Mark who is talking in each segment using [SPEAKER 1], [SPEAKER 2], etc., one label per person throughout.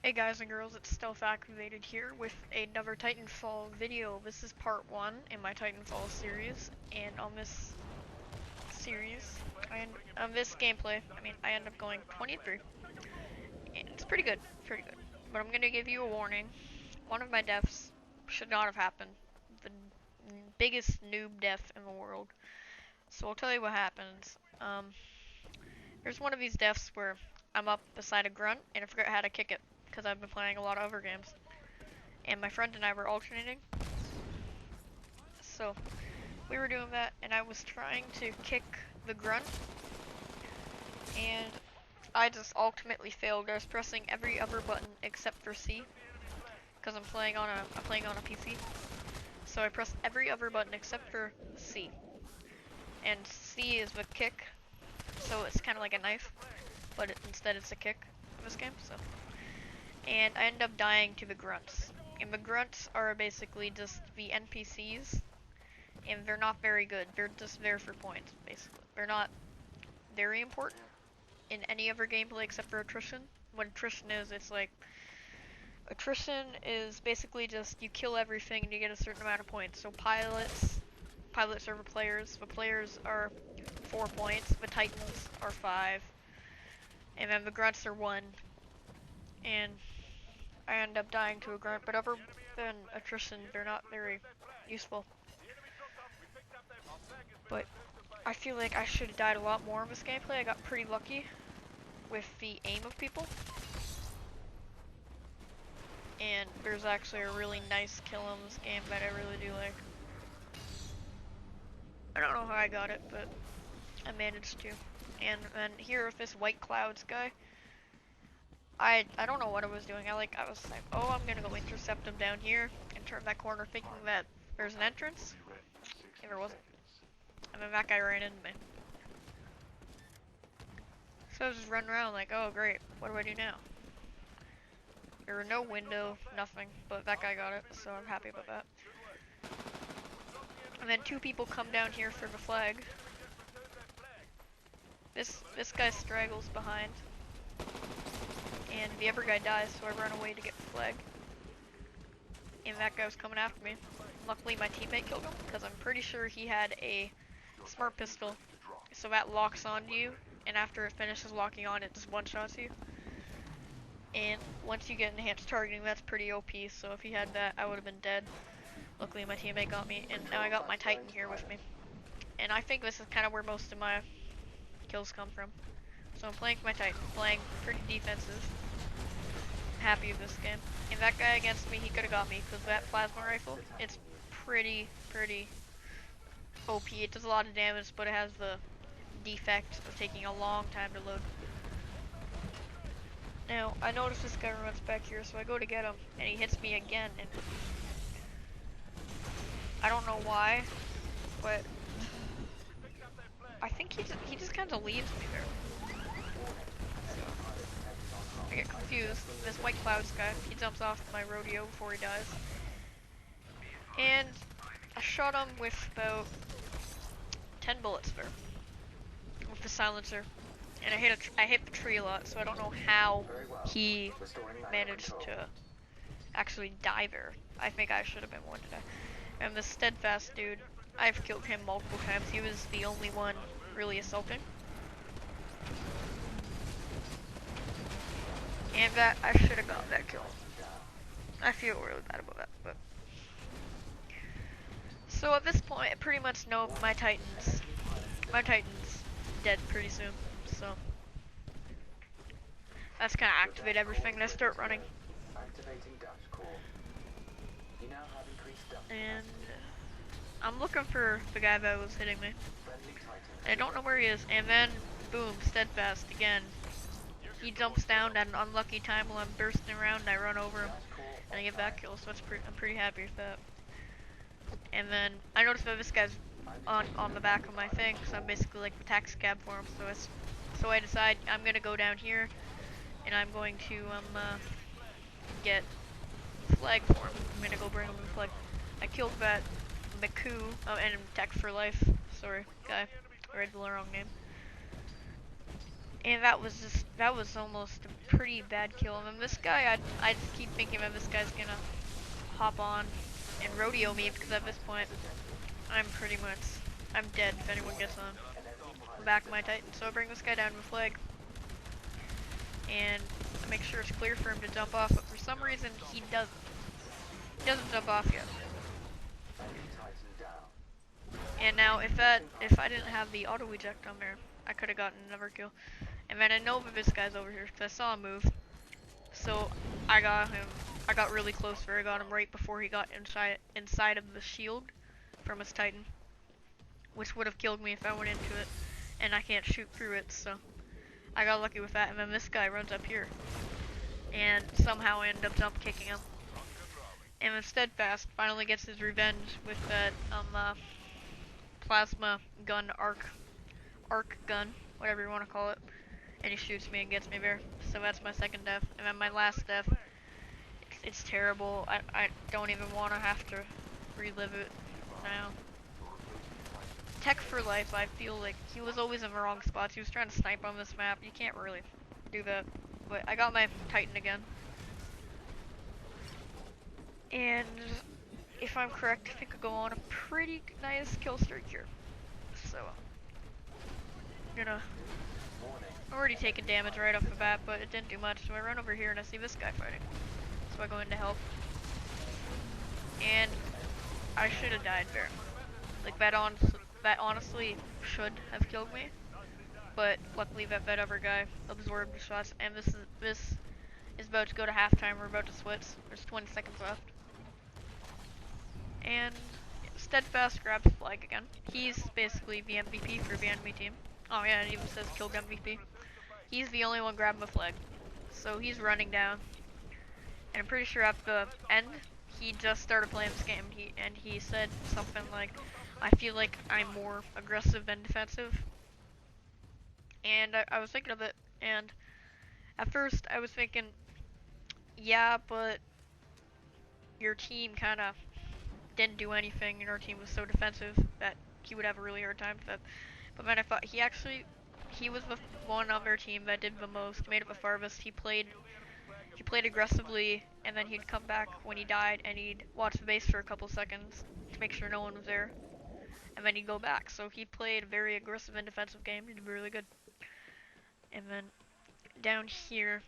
[SPEAKER 1] Hey guys and girls, it's StealthActivated here with another TitanFall video. This is part 1 in my TitanFall series, and on this series, on this gameplay, I end up going 23. And it's pretty good, pretty good. But I'm gonna give you a warning. One of my deaths should not have happened. The biggest noob death in the world. So I'll tell you what happens. There's one of these deaths where I'm up beside a grunt, and I forgot how to kick it, because I've been playing a lot of other games. And my friend and I were alternating. So we were doing that, and I was trying to kick the grunt, and I just ultimately failed. I was pressing every other button except for C, because I'm playing on a PC. So I pressed every other button except for C, and C is the kick, so it's kind of like a knife, but instead it's a kick in this game. So, and I end up dying to the grunts. And the grunts are basically just the NPCs, and they're not very good. They're just there for points, basically. They're not very important in any other gameplay except for attrition. What attrition is, it's like, attrition is basically just you kill everything and you get a certain amount of points. So pilots are the players. The players are 4 points. The titans are 5. And then the grunts are 1. And I end up dying to a grunt, but other than attrition, they're not very useful. But I feel like I should have died a lot more in this gameplay. I got pretty lucky with the aim of people. And there's actually a really nice kill in this game that I really do like. I don't know how I got it, but I managed to. And then here with this white clouds guy, I don't know what I was doing. I was like, oh, I'm gonna go intercept him down here and turn that corner thinking that there's an entrance. And there wasn't. And then that guy ran into me. So I was just running around like, oh great, what do I do now? There were no window, nothing, but that guy got it, so I'm happy about that. And then 2 people come down here for the flag. This guy straggles behind. And the other guy dies, so I run away to get the flag. And that guy was coming after me. Luckily my teammate killed him, because I'm pretty sure he had a smart pistol. So that locks onto you, and after it finishes locking on, it just one-shots you. And once you get enhanced targeting, that's pretty OP, so if he had that, I would have been dead. Luckily my teammate got me, and now I got my Titan here with me. And I think this is kind of where most of my kills come from. So I'm playing my Titan, playing pretty defensive. Happy with this game. And that guy against me, he could have got me, because that plasma rifle, it's pretty OP. It does a lot of damage, but it has the defect of taking a long time to load. Now, I notice this guy runs back here, so I go to get him, and he hits me again, and I don't know why, but I think he just kind of leaves me there. I get confused. This white clouds guy, he jumps off my rodeo before he dies. And I shot him with about 10 bullets there, with the silencer. And I hit the tree a lot, so I don't know how he managed to actually die there. I think I should have been one to die. And the steadfast dude, I've killed him multiple times. He was the only one really assaulting. And that, I should have got that kill. I feel really bad about that, but. So at this point, I pretty much know my Titan's dead pretty soon, so. That's kind of activate everything, and I start running. And I'm looking for the guy that was hitting me. I don't know where he is, and then, boom, steadfast again. He jumps down at an unlucky time while I'm bursting around, and I run over him, and I get back kill, so I'm pretty happy with that. And then, I noticed that this guy's on the back of my thing, so I'm basically like the taxi cab for him, so I decide I'm gonna go down here, and I'm going to, get flag for him. I'm gonna go bring him the flag. I killed that McCoo, and Tech for Life, sorry, guy, I read the wrong name. And that was almost pretty bad kill. And then this guy, I just keep thinking that this guy's gonna hop on and rodeo me, because at this point, I'm dead if anyone gets on the back of my Titan. So I bring this guy down with flag, and I make sure it's clear for him to jump off, but for some reason, he doesn't. He doesn't jump off yet. And now, if I didn't have the auto eject on there, I could have gotten another kill. And then I know that this guy's over here because I saw him move. So I got him. I got really close where I got him right before he got inside of the shield from his Titan, which would have killed me if I went into it. And I can't shoot through it, so I got lucky with that. And then this guy runs up here, and somehow I end up jump kicking him. And then Steadfast finally gets his revenge with that plasma gun, arc gun, whatever you want to call it, and he shoots me and gets me there. So that's my second death. And then my last death, it's terrible. I don't even want to have to relive it now. Tech for life, I feel like he was always in the wrong spots. He was trying to snipe on this map. You can't really do that. But I got my Titan again. And if I'm correct, I think I go on a pretty nice kill streak here. So, I'm already taking damage right off the bat, but it didn't do much. So I run over here and I see this guy fighting. So I go in to help. And I should have died there. Like, that honestly should have killed me. But luckily that other guy absorbed the shots. And this is about to go to halftime. We're about to switch. There's 20 seconds left. And Steadfast grabs the flag again. He's basically the MVP for the enemy team. Oh yeah, it even says killed MVP. He's the only one grabbing the flag. So he's running down. And I'm pretty sure at the end, he just started playing this game. He said something like, I feel like I'm more aggressive than defensive. And I was thinking of it, and at first I was thinking, yeah, but your team kind of didn't do anything, and our team was so defensive that he would have a really hard time with that. But then I thought he was the one on their team that did the most, made it the farthest. He played aggressively, and then he'd come back when he died, and he'd watch the base for a couple seconds to make sure no one was there, and then he'd go back. So he played a very aggressive and defensive game. He did really good. And then down here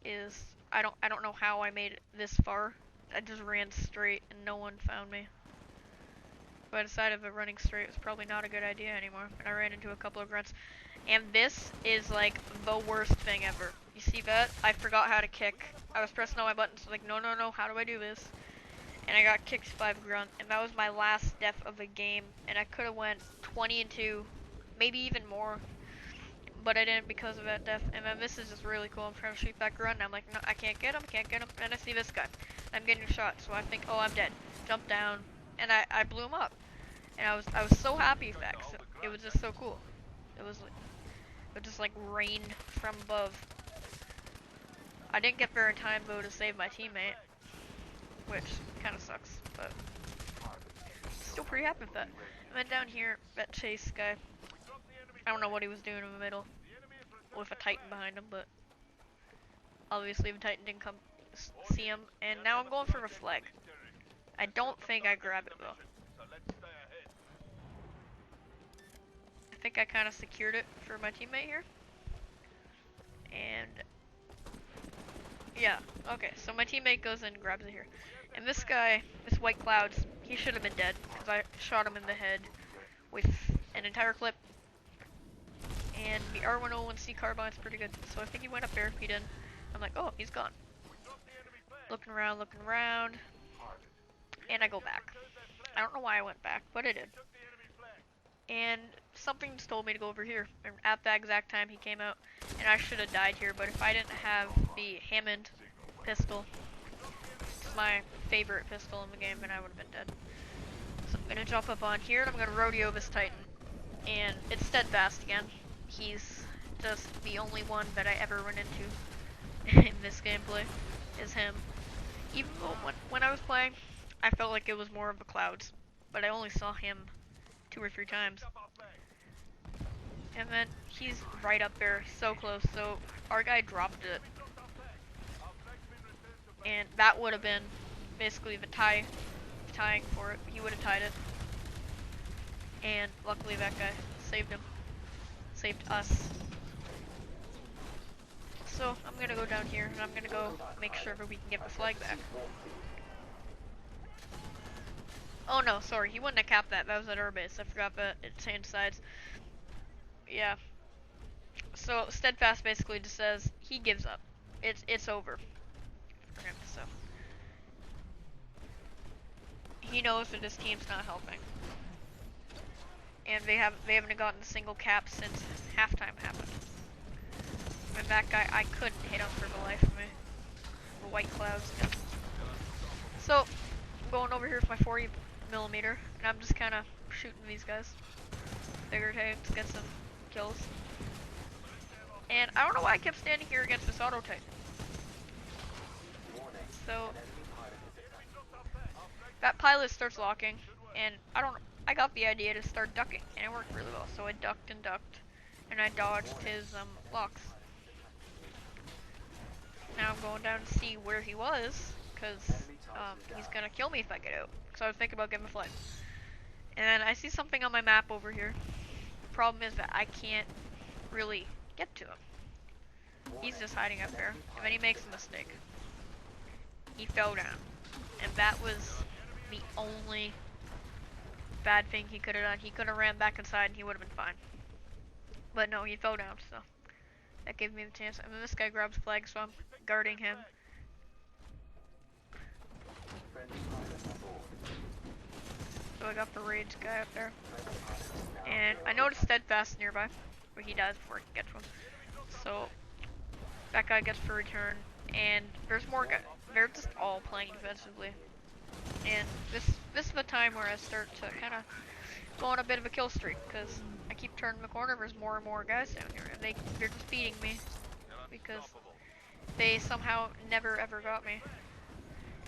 [SPEAKER 1] is I don't know how I made it this far. I just ran straight and no one found me. But I decided that running straight was probably not a good idea anymore, and I ran into a couple of grunts. And this is like the worst thing ever. You see that? I forgot how to kick. I was pressing all my buttons, like no, how do I do this? And I got kicked by a grunt, and that was my last death of the game. And I could have went 20-2, maybe even more, but I didn't because of that death. And then this is just really cool. I'm trying to shoot that grunt, and I'm like, no, I can't get him. And I see this guy. I'm getting shot, so I think, oh, I'm dead. Jump down, and I blew him up. And I was so happy with that, 'cause it was just so cool. It just like rained from above. I didn't get there in time though to save my teammate, which kind of sucks, but still pretty happy with that. And then down here, that chase guy, I don't know what he was doing in the middle with a Titan behind him, but obviously the Titan didn't come see him. And now I'm going for a flag. I don't think I grab it though. I think I kind of secured it for my teammate here. And yeah, okay, so my teammate goes in and grabs it here. And this guy, this White Clouds, he should have been dead because I shot him in the head with an entire clip. And the R101C carbine's pretty good, so I think he went up there. He didn't. I'm like, oh, he's gone. Looking around, and I go back. I don't know why I went back, but I did. And something just told me to go over here. And at that exact time, he came out, and I should have died here. But if I didn't have the Hammond pistol, it's my favorite pistol in the game, then I would have been dead. So I'm gonna jump up on here, and I'm gonna rodeo this Titan. And it's Steadfast again. He's just the only one that I ever run into in this gameplay, is him. Even though when I was playing, I felt like it was more of the Clouds, but I only saw him 2 or 3 times. And then he's right up there, so close, so our guy dropped it. And that would have been basically the tying for it. He would have tied it. And luckily that guy saved him. Saved us. So I'm gonna go down here and I'm gonna go make sure that we can get the flag back. Oh no, sorry, he wouldn't have capped that. That was at our base. I forgot that it changed sides. Yeah. So Steadfast basically just says he gives up. It's over for him. So he knows that his team's not helping, and they haven't gotten a single cap since halftime happened. And that guy, I couldn't hit him for the life of me. The white clouds. So I'm going over here with my 40mm, and I'm just kind of shooting these guys. Figured, hey, let's get some kills. And I don't know why I kept standing here against this auto Titan. So that pilot starts locking, and I got the idea to start ducking, and it worked really well. So I ducked, and I dodged his locks. Now I'm going down to see where he was, because he's gonna kill me if I get out. So I was thinking about giving a flag. And then I see something on my map over here. The problem is that I can't really get to him. He's just hiding up there, and then he makes a mistake. He fell down, and that was the only bad thing he could have done. He could have ran back inside and he would have been fine. But no, he fell down, so that gave me the chance. And then this guy grabs flag, so I'm guarding him. So I got the rage guy up there. And I noticed Steadfast nearby, where he dies before I can get to him. So that guy gets the return, and there's more guys. They're just all playing defensively. And this is the time where I start to kind of go on a bit of a kill streak, because I keep turning the corner. There's more and more guys down here, and they're just beating me because they somehow never ever got me.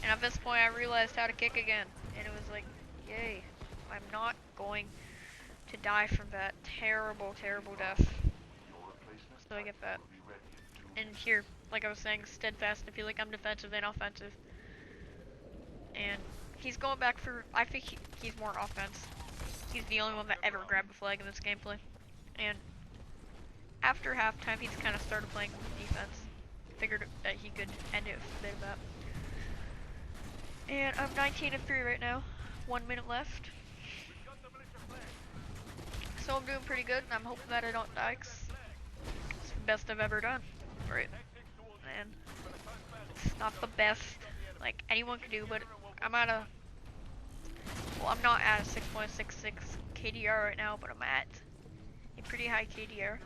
[SPEAKER 1] And at this point, I realized how to kick again, and it was like, yay! I'm not going to die from that terrible, terrible death. So I get that. And here, like I was saying, Steadfast. I feel like I'm defensive and offensive. And he's going back for, I think he's more offense. He's the only one that ever grabbed a flag in this gameplay. And after halftime, he's kind of started playing defense. Figured that he could end it with a bit of that. And I'm 19-3 right now. 1 minute left. So I'm doing pretty good, and I'm hoping that I don't die, 'cause it's the best I've ever done. Right. And it's not the best like anyone could do, but I'm at a, well, I'm not at a 6.66 KDR right now, but I'm at a pretty high KDR.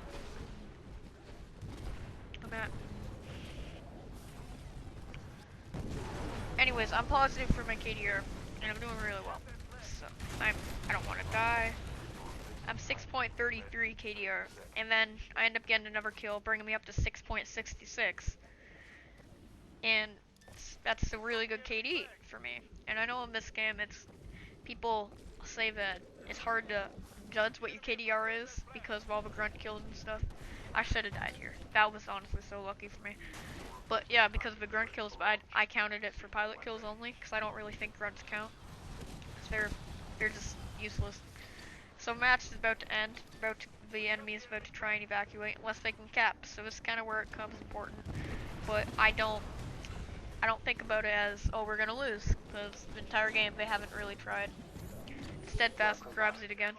[SPEAKER 1] Anyways, I'm positive for my KDR, and I'm doing really well. So I don't want to die. I'm 6.33 KDR, and then I end up getting another kill, bringing me up to 6.66. And that's a really good KD for me. And I know in this game, people say that it's hard to judge what your KDR is because of all the grunt kills and stuff. I should have died here. That was honestly so lucky for me. But yeah, because of the grunt kills, I counted it for pilot kills only, because I don't really think grunts count. They're just useless. So match is about to end. The enemy is about to try and evacuate unless they can cap. So this is kind of where it becomes important. But I don't think about it as, oh, we're gonna lose, because the entire game they haven't really tried. Steadfast grabs it again.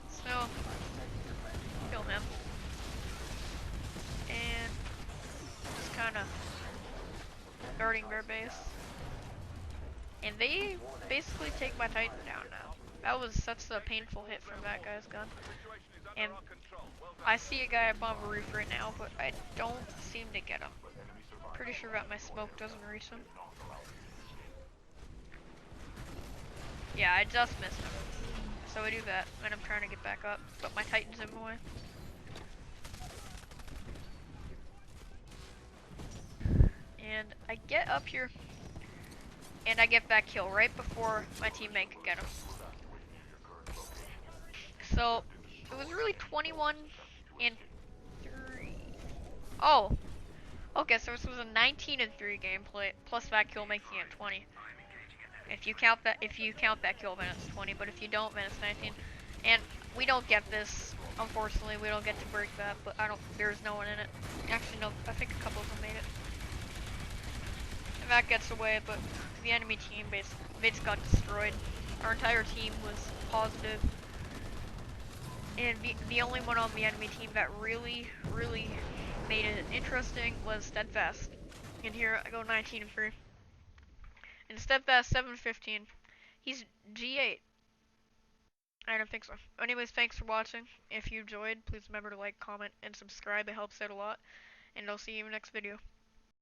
[SPEAKER 1] So kill him. And just kind of guarding their base. And they basically take my Titan down now. That was such a painful hit from that guy's gun. And I see a guy up on the roof right now, but I don't seem to get him. Pretty sure that my smoke doesn't reach him. Yeah, I just missed him. So I do that, and I'm trying to get back up, but my Titan's in the way. And I get up here, and I get that kill right before my teammate could get him. So It was really 21 and 3. Oh, okay, so this was a 19 and 3 gameplay plus that kill making it 20. If you count that kill, then it's 20. But if you don't, then it's 19. And we don't get this. Unfortunately, we don't get to break that. But I don't. There's no one in it. Actually, no. I think a couple of them made it. And that gets away, but the enemy team basically got destroyed. Our entire team was positive. And the only one on the enemy team that really made it interesting was Steadfast. And here I go 19 and 3. And Steadfast 715. He's G8. I don't think so. Anyways, thanks for watching. If you enjoyed, please remember to like, comment, and subscribe. It helps out a lot. And I'll see you in the next video.